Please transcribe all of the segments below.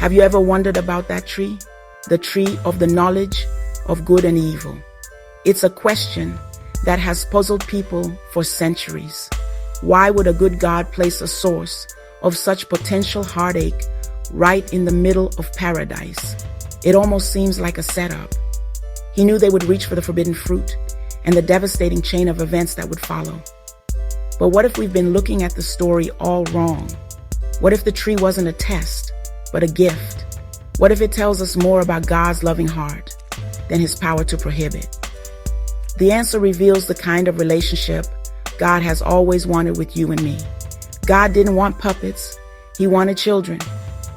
Have you ever wondered about that tree? The tree of the knowledge of good and evil. It's a question that has puzzled people for centuries. Why would a good God place a source of such potential heartache right in the middle of paradise? It almost seems like a setup. He knew they would reach for the forbidden fruit and the devastating chain of events that would follow. But what if we've been looking at the story all wrong? What if the tree wasn't a test, but a gift? What if it tells us more about God's loving heart than his power to prohibit? The answer reveals the kind of relationship God has always wanted with you and me. God didn't want puppets. He wanted children.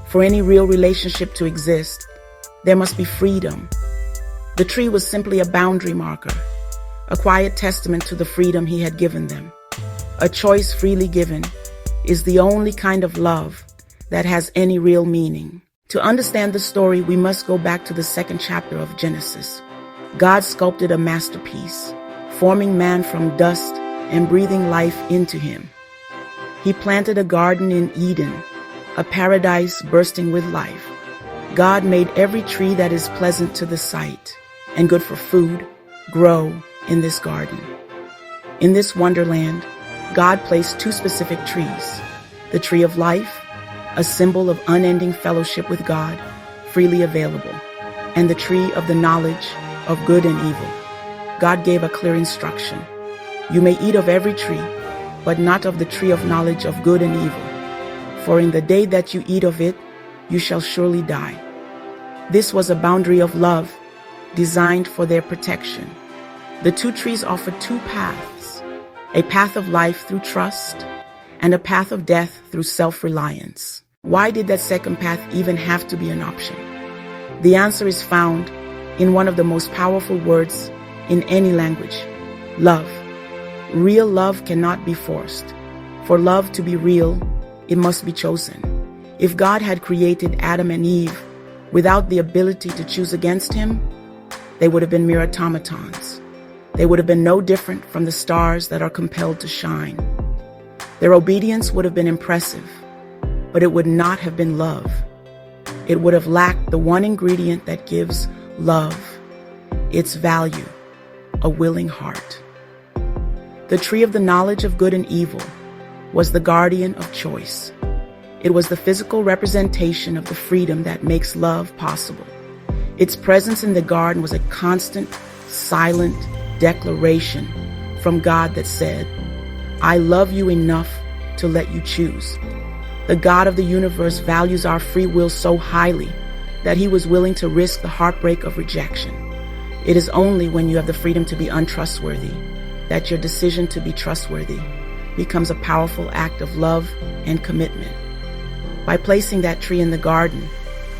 For any real relationship to exist, there must be freedom. The tree was simply a boundary marker, a quiet testament to the freedom he had given them. A choice freely given is the only kind of love that has any real meaning. To understand the story, we must go back to the second chapter of Genesis. God sculpted a masterpiece, forming man from dust and breathing life into him. He planted a garden in Eden, a paradise bursting with life. God made every tree that is pleasant to the sight and good for food grow in this garden. In this wonderland, God placed two specific trees: the tree of life, a symbol of unending fellowship with God, freely available, and the tree of the knowledge of good and evil. God gave a clear instruction: you may eat of every tree, but not of the tree of knowledge of good and evil. For in the day that you eat of it, you shall surely die. This was a boundary of love designed for their protection. The two trees offered two paths: a path of life through trust and a path of death through self-reliance. Why did that second path even have to be an option? The answer is found in one of the most powerful words in any language: love. Real love cannot be forced. For love to be real, it must be chosen. If God had created Adam and Eve without the ability to choose against him, they would have been mere automatons. They would have been no different from the stars that are compelled to shine. Their obedience would have been impressive, but it would not have been love. It would have lacked the one ingredient that gives love its value: a willing heart. The tree of the knowledge of good and evil was the guardian of choice. It was the physical representation of the freedom that makes love possible. Its presence in the garden was a constant, silent declaration from God that said, I love you enough to let you choose. The God of the universe values our free will so highly that he was willing to risk the heartbreak of rejection. It is only when you have the freedom to be untrustworthy that your decision to be trustworthy becomes a powerful act of love and commitment. By placing that tree in the garden,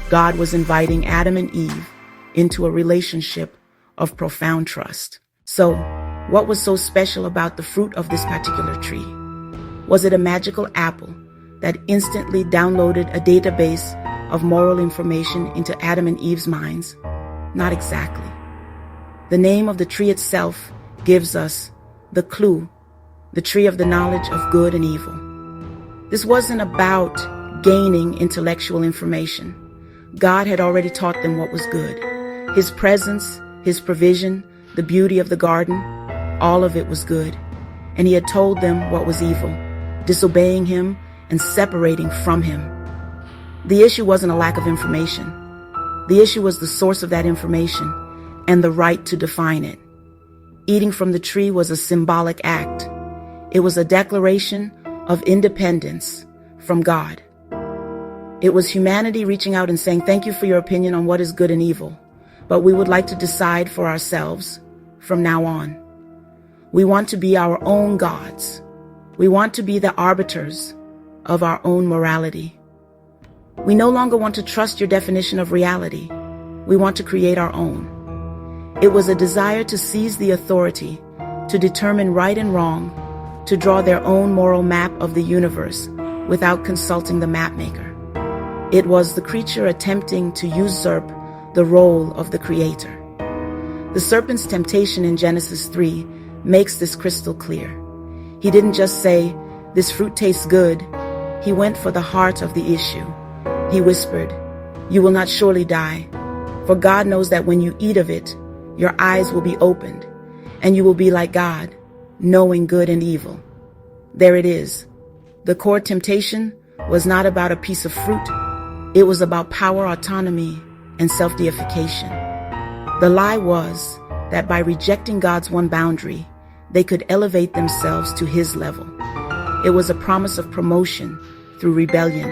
God was inviting Adam and Eve into a relationship of profound trust. So, what was so special about the fruit of this particular tree? Was it a magical apple that instantly downloaded a database of moral information into Adam and Eve's minds? Not exactly. The name of the tree itself gives us the clue: the tree of the knowledge of good and evil. This wasn't about gaining intellectual information. God had already taught them what was good. His presence, his provision, the beauty of the garden, all of it was good. And he had told them what was evil, disobeying him and separating from him. The issue wasn't a lack of information. The issue was the source of that information and the right to define it. Eating from the tree was a symbolic act. It was a declaration of independence from God. It was humanity reaching out and saying, thank you for your opinion on what is good and evil, but we would like to decide for ourselves from now on. We want to be our own gods. We want to be the arbiters of our own morality. We no longer want to trust your definition of reality. We want to create our own. It was a desire to seize the authority, to determine right and wrong, to draw their own moral map of the universe without consulting the mapmaker. It was the creature attempting to usurp the role of the creator. The serpent's temptation in Genesis 3 makes this crystal clear. He didn't just say, this fruit tastes good. He went for the heart of the issue. He whispered, You will not surely die, for God knows that when you eat of it, your eyes will be opened, and you will be like God, knowing good and evil. There it is. The core temptation was not about a piece of fruit. It was about power, autonomy, and self-deification. The lie was that by rejecting God's one boundary, they could elevate themselves to his level. It was a promise of promotion through rebellion,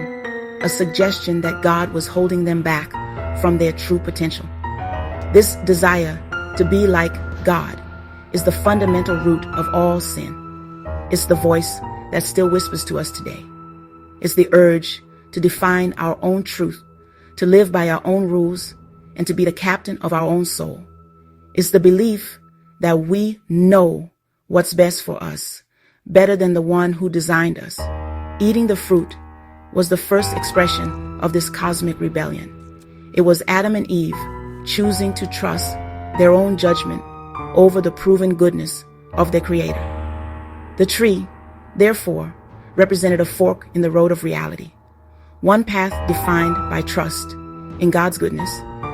a suggestion that God was holding them back from their true potential. This desire to be like God is the fundamental root of all sin. It's the voice that still whispers to us today. It's the urge to define our own truth, to live by our own rules, and to be the captain of our own soul. It's the belief that we know what's best for us, better than the one who designed us. Eating the fruit was the first expression of this cosmic rebellion. It was Adam and Eve choosing to trust their own judgment over the proven goodness of their Creator. The tree, therefore, represented a fork in the road of reality. One path defined by trust in God's goodness,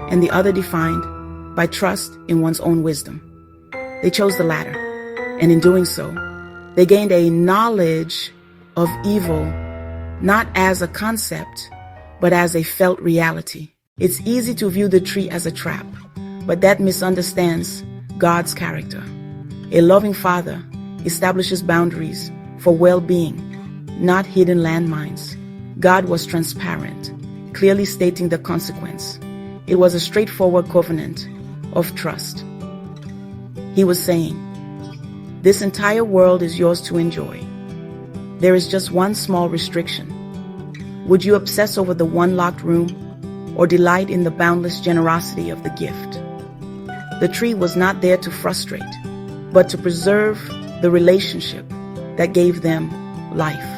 and the other defined by trust in one's own wisdom. They chose the latter, and in doing so, they gained a knowledge of evil, not as a concept, but as a felt reality. It's easy to view the tree as a trap, but that misunderstands God's character. A loving Father establishes boundaries for well-being, not hidden landmines. God was transparent, clearly stating the consequence. It was a straightforward covenant of trust. He was saying, "This entire world is yours to enjoy. There is just one small restriction. Would you obsess over the one locked room or delight in the boundless generosity of the gift?" The tree was not there to frustrate, but to preserve the relationship that gave them life.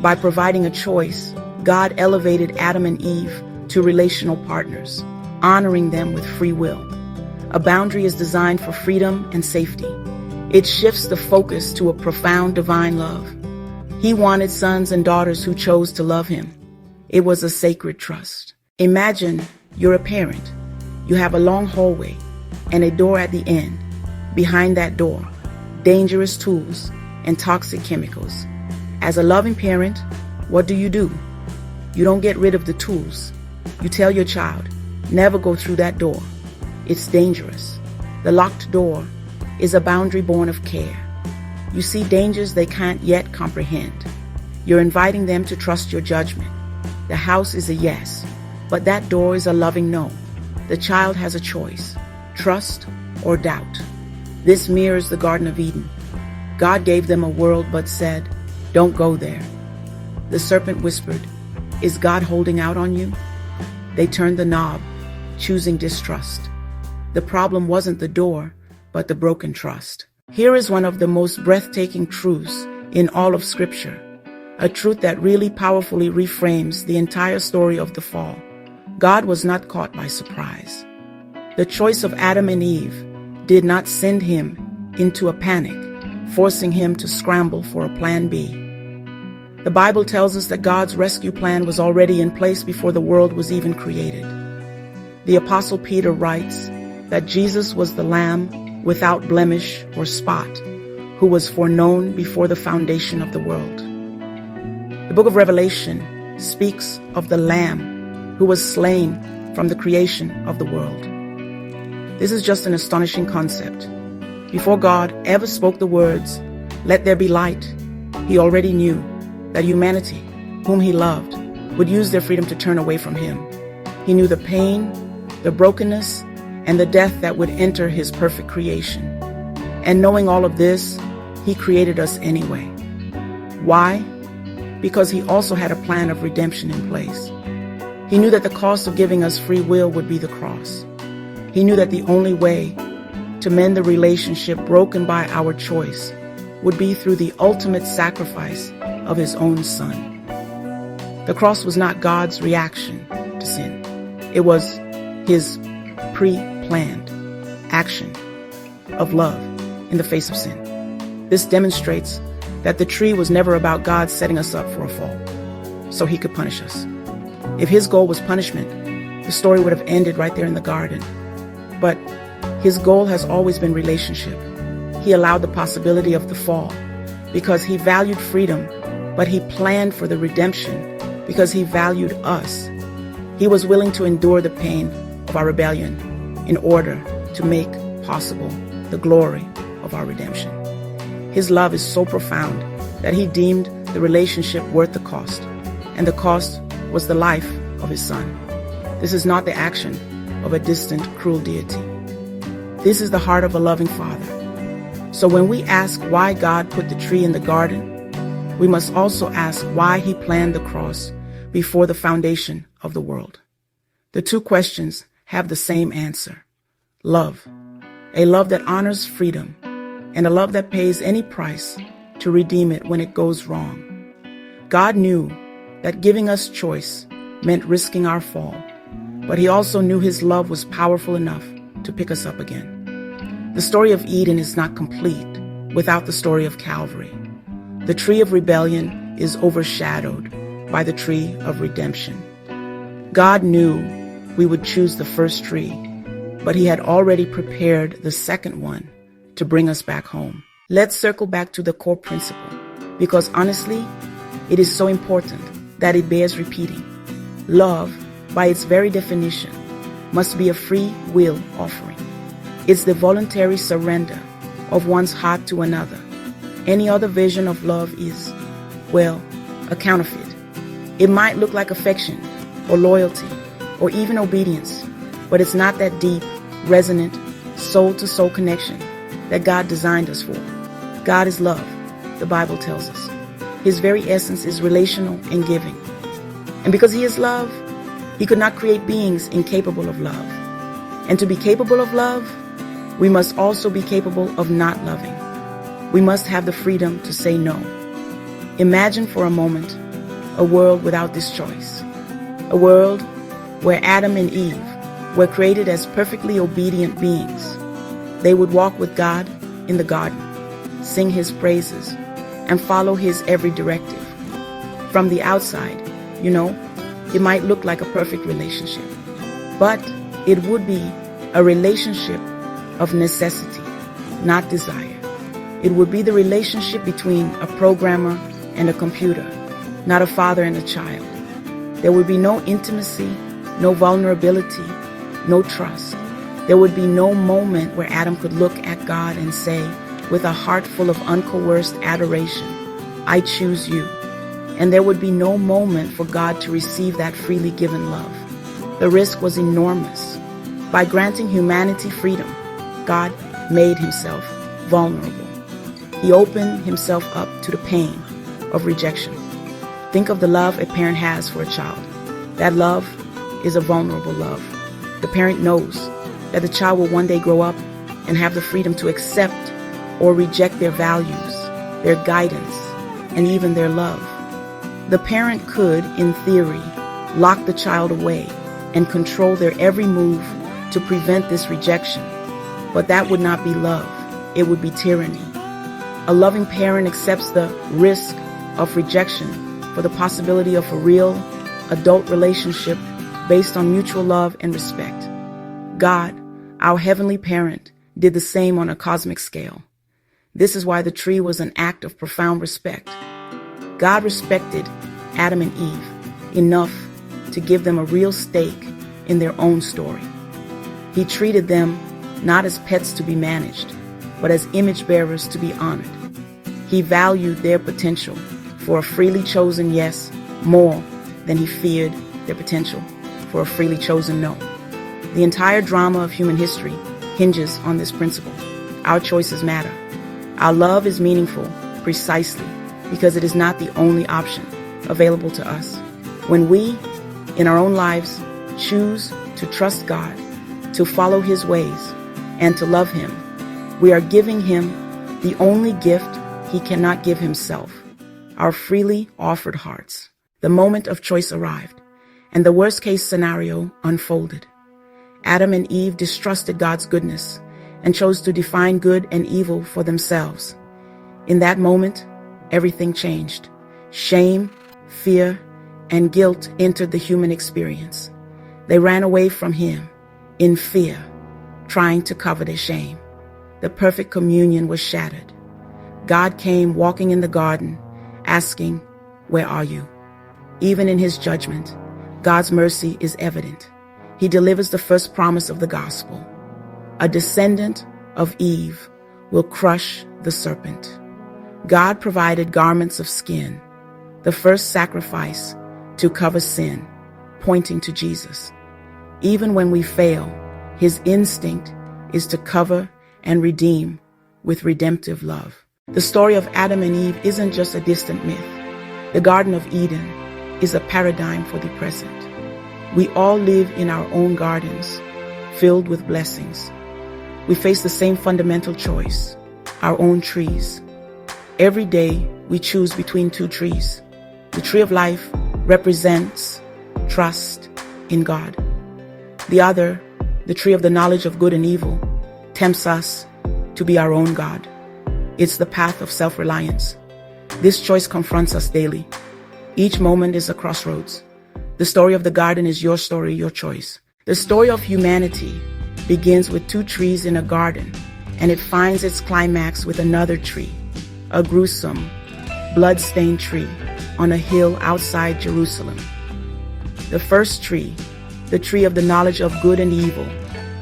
By providing a choice, God elevated Adam and Eve to relational partners, honoring them with free will. A boundary is designed for freedom and safety. It shifts the focus to a profound divine love. He wanted sons and daughters who chose to love him. It was a sacred trust. Imagine you're a parent. You have a long hallway and a door at the end. Behind that door, dangerous tools and toxic chemicals. As a loving parent, what do? You don't get rid of the tools. You tell your child, never go through that door. It's dangerous. The locked door is a boundary born of care. You see dangers they can't yet comprehend. You're inviting them to trust your judgment. The house is a yes, but that door is a loving no. The child has a choice, trust or doubt. This mirrors the Garden of Eden. God gave them a world but said, "Don't go there." The serpent whispered, "Is God holding out on you?" They turned the knob, choosing distrust. The problem wasn't the door, but the broken trust. Here is one of the most breathtaking truths in all of Scripture, a truth that really powerfully reframes the entire story of the fall. God was not caught by surprise. The choice of Adam and Eve did not send him into a panic, forcing him to scramble for a plan B. The Bible tells us that God's rescue plan was already in place before the world was even created. The Apostle Peter writes that Jesus was the Lamb without blemish or spot, who was foreknown before the foundation of the world. The book of Revelation speaks of the Lamb who was slain from the creation of the world. This is just an astonishing concept. Before God ever spoke the words, "Let there be light," he already knew that humanity, whom he loved, would use their freedom to turn away from him. He knew the pain, the brokenness, and the death that would enter his perfect creation. And knowing all of this, he created us anyway. Why? Because he also had a plan of redemption in place. He knew that the cost of giving us free will would be the cross. He knew that the only way to mend the relationship broken by our choice would be through the ultimate sacrifice of his own Son. The cross was not God's reaction to sin. It was his pre-planned action of love in the face of sin. This demonstrates that the tree was never about God setting us up for a fall so he could punish us. If his goal was punishment, the story would have ended right there in the garden. But his goal has always been relationship. He allowed the possibility of the fall because he valued freedom, but he planned for the redemption because he valued us. He was willing to endure the pain of our rebellion in order to make possible the glory of our redemption. His love is so profound that he deemed the relationship worth the cost, and the cost was the life of his son. This is not the action of a distant, cruel deity. This is the heart of a loving father. So when we ask why God put the tree in the garden, we must also ask why he planned the cross before the foundation of the world. The two questions have the same answer: love. A love that honors freedom, and a love that pays any price to redeem it when it goes wrong. God knew that giving us choice meant risking our fall, but he also knew his love was powerful enough to pick us up again. The story of Eden is not complete without the story of Calvary. The tree of rebellion is overshadowed by the tree of redemption. God knew we would choose the first tree, but he had already prepared the second one to bring us back home. Let's circle back to the core principle, because honestly, it is so important that it bears repeating. Love, by its very definition, must be a free will offering. It's the voluntary surrender of one's heart to another. Any other version of love is, well, a counterfeit. It might look like affection or loyalty or even obedience, but it's not that deep, resonant, soul-to-soul connection that God designed us for. God is love, the Bible tells us. His very essence is relational and giving. And because he is love, he could not create beings incapable of love. And to be capable of love, we must also be capable of not loving. We must have the freedom to say no. Imagine for a moment a world without this choice. A world where Adam and Eve were created as perfectly obedient beings. They would walk with God in the garden, sing his praises, and follow his every directive. From the outside, it might look like a perfect relationship, but it would be a relationship of necessity, not desire. It would be the relationship between a programmer and a computer, not a father and a child. There would be no intimacy, no vulnerability, no trust. There would be no moment where Adam could look at God and say, with a heart full of uncoerced adoration, I choose you. And there would be no moment for God to receive that freely given love. The risk was enormous. By granting humanity freedom, God made himself vulnerable. He opened himself up to the pain of rejection. Think of the love a parent has for a child. That love is a vulnerable love. The parent knows that the child will one day grow up and have the freedom to accept or reject their values, their guidance, and even their love. The parent could, in theory, lock the child away and control their every move to prevent this rejection. But that would not be love. It would be tyranny. A loving parent accepts the risk of rejection for the possibility of a real adult relationship based on mutual love and respect. God, our heavenly parent, did the same on a cosmic scale. This is why the tree was an act of profound respect. God respected Adam and Eve enough to give them a real stake in their own story. He treated them not as pets to be managed, but as image bearers to be honored. He valued their potential for a freely chosen yes more than he feared their potential for a freely chosen no. The entire drama of human history hinges on this principle. Our choices matter. Our love is meaningful precisely because it is not the only option available to us. When we, in our own lives, choose to trust God, to follow his ways, and to love him, we are giving him the only gift he cannot give himself, our freely offered hearts. The moment of choice arrived, and the worst-case scenario unfolded. Adam and Eve distrusted God's goodness and chose to define good and evil for themselves. In that moment, everything changed. Shame, fear, and guilt entered the human experience. They ran away from him in fear, trying to cover their shame. The perfect communion was shattered. God came walking in the garden, asking, "Where are you?" Even in his judgment, God's mercy is evident. He delivers the first promise of the gospel. A descendant of Eve will crush the serpent. God provided garments of skin, the first sacrifice to cover sin, pointing to Jesus. Even when we fail, his instinct is to cover and redeem with redemptive love. The story of Adam and Eve isn't just a distant myth. The Garden of Eden is a paradigm for the present. We all live in our own gardens, filled with blessings. We face the same fundamental choice, our own trees. Every day, we choose between two trees. The tree of life represents trust in God. The other, the tree of the knowledge of good and evil, tempts us to be our own God. It's the path of self-reliance. This choice confronts us daily. Each moment is a crossroads. The story of the garden is your story, your choice. The story of humanity begins with two trees in a garden, and it finds its climax with another tree, a gruesome, blood-stained tree on a hill outside Jerusalem. The first tree, the tree of the knowledge of good and evil,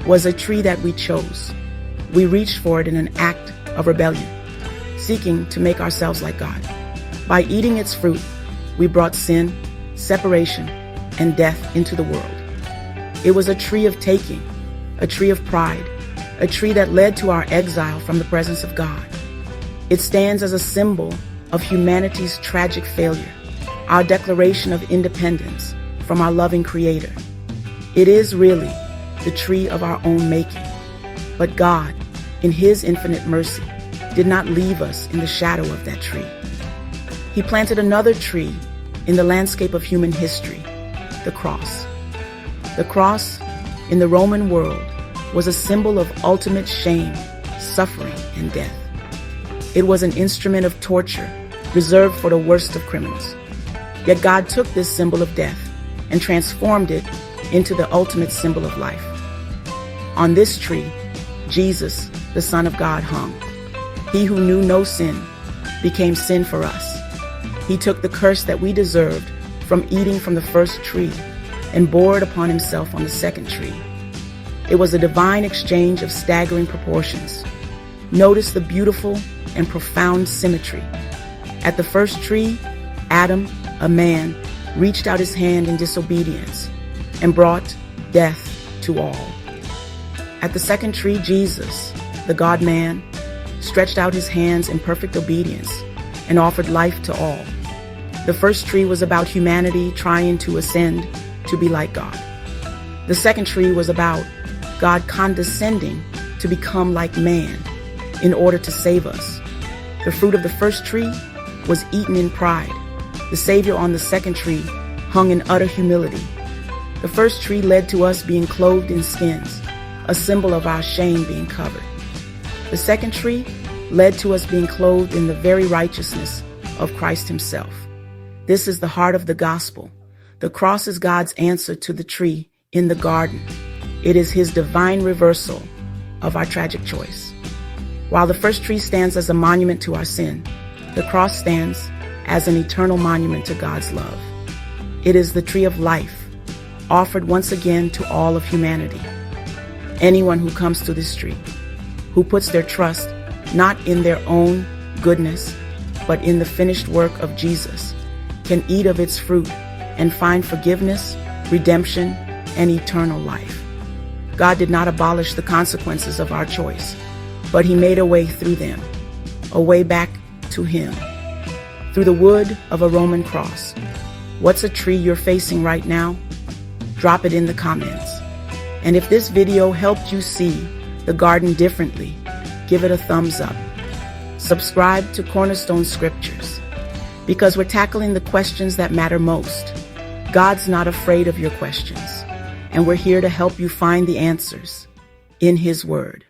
was a tree that we chose. We reached for it in an act of rebellion, seeking to make ourselves like God. By eating its fruit, we brought sin, separation, and death into the world. It was a tree of taking, a tree of pride, a tree that led to our exile from the presence of God. It stands as a symbol of humanity's tragic failure, our declaration of independence from our loving Creator. It is really the tree of our own making. But God, in his infinite mercy, did not leave us in the shadow of that tree. He planted another tree in the landscape of human history, the cross. The cross, in the Roman world, was a symbol of ultimate shame, suffering, and death. It was an instrument of torture reserved for the worst of criminals. Yet God took this symbol of death and transformed it into the ultimate symbol of life. On this tree, Jesus, the Son of God, hung. He who knew no sin became sin for us. He took the curse that we deserved from eating from the first tree and bore it upon himself on the second tree. It was a divine exchange of staggering proportions. Notice the beautiful and profound symmetry. At the first tree, Adam, a man, reached out his hand in disobedience and brought death to all. At the second tree, Jesus, the God-man, stretched out his hands in perfect obedience and offered life to all. The first tree was about humanity trying to ascend to be like God. The second tree was about God condescending to become like man in order to save us. The fruit of the first tree was eaten in pride. The Savior on the second tree hung in utter humility. The first tree led to us being clothed in skins, a symbol of our shame being covered. The second tree led to us being clothed in the very righteousness of Christ himself. This is the heart of the gospel. The cross is God's answer to the tree in the garden. It is his divine reversal of our tragic choice. While the first tree stands as a monument to our sin, the cross stands as an eternal monument to God's love. It is the tree of life, offered once again to all of humanity. Anyone who comes to this tree, who puts their trust not in their own goodness, but in the finished work of Jesus, can eat of its fruit and find forgiveness, redemption, and eternal life. God did not abolish the consequences of our choice, but he made a way through them, a way back to him, through the wood of a Roman cross. What's a tree you're facing right now? Drop it in the comments. And if this video helped you see the garden differently, give it a thumbs up. Subscribe to Cornerstone Scriptures, because we're tackling the questions that matter most. God's not afraid of your questions, and we're here to help you find the answers in his word.